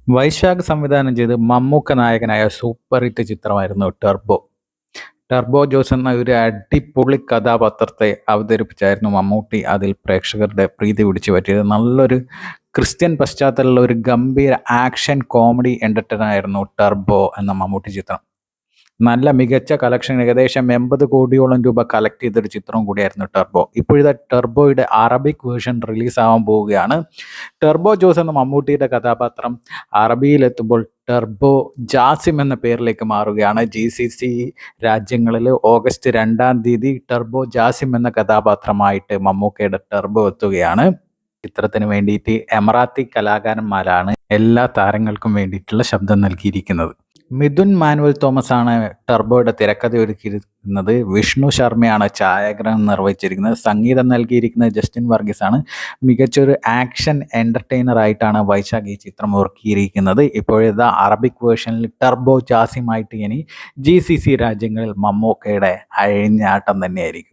വൈശാഖ് സംവിധാനം ചെയ്ത് മമ്മൂക്ക നായകനായ സൂപ്പർ ഹിറ്റ് ചിത്രമായിരുന്നു ടർബോ. ടർബോ ജോസ് എന്ന ഒരു അടിപൊളി കഥാപാത്രത്തെ അവതരിപ്പിച്ചായിരുന്നു മമ്മൂട്ടി അതിൽ പ്രേക്ഷകരുടെ പ്രീതി പിടിച്ചു പറ്റിയത്. നല്ലൊരു ക്രിസ്ത്യൻ പശ്ചാത്തലമുള്ള ഒരു ഗംഭീര ആക്ഷൻ കോമഡി എൻ്റർടൈനർ ആയിരുന്നു ടർബോ എന്ന മമ്മൂട്ടി ചിത്രം. നല്ല മികച്ച കളക്ഷൻ ഏകദേശം 80 കോടിയോളം രൂപ കളക്ട് ചെയ്തൊരു ചിത്രം കൂടിയായിരുന്നു ടർബോ. ഇപ്പോഴത്തെ ടർബോയുടെ അറബിക് വേർഷൻ റിലീസാവാൻ പോവുകയാണ്. ടർബോ ജോസ് എന്ന മമ്മൂട്ടിയുടെ കഥാപാത്രം അറബിയിലെത്തുമ്പോൾ ടർബോ ജാസിം എന്ന പേരിലേക്ക് മാറുകയാണ്. GCC രാജ്യങ്ങളിൽ ഓഗസ്റ്റ് 2-ാം തീയതി ടർബോ ജാസിം എന്ന കഥാപാത്രമായിട്ട് മമ്മൂക്കയുടെ ടർബോ എത്തുകയാണ്. ചിത്രത്തിന് വേണ്ടിയിട്ട് എമറാത്തി കലാകാരന്മാരാണ് എല്ലാ താരങ്ങൾക്കും വേണ്ടിയിട്ടുള്ള ശബ്ദം നൽകിയിരിക്കുന്നത്. മിഥുൻ മാനുവൽ തോമസ് ആണ് ടർബോയുടെ തിരക്കഥ ഒരുക്കിയിരിക്കുന്നത്. വിഷ്ണു ശർമ്മയാണ് ഛായാഗ്രഹണം നിർവഹിച്ചിരിക്കുന്നത്. സംഗീതം നൽകിയിരിക്കുന്നത് ജസ്റ്റിൻ വർഗീസ് ആണ്. മികച്ചൊരു ആക്ഷൻ എൻ്റർടൈനർ ആയിട്ടാണ് വൈശാഖ് ഈ ചിത്രം ഒരുക്കിയിരിക്കുന്നത്. ഇപ്പോഴത്തെ അറബിക് വേർഷനിൽ ടർബോ ജാസിമായിട്ട് ഇനി GCC രാജ്യങ്ങളിൽ മമ്മൂക്കയുടെ അഴിഞ്ഞാട്ടം തന്നെയായിരിക്കും.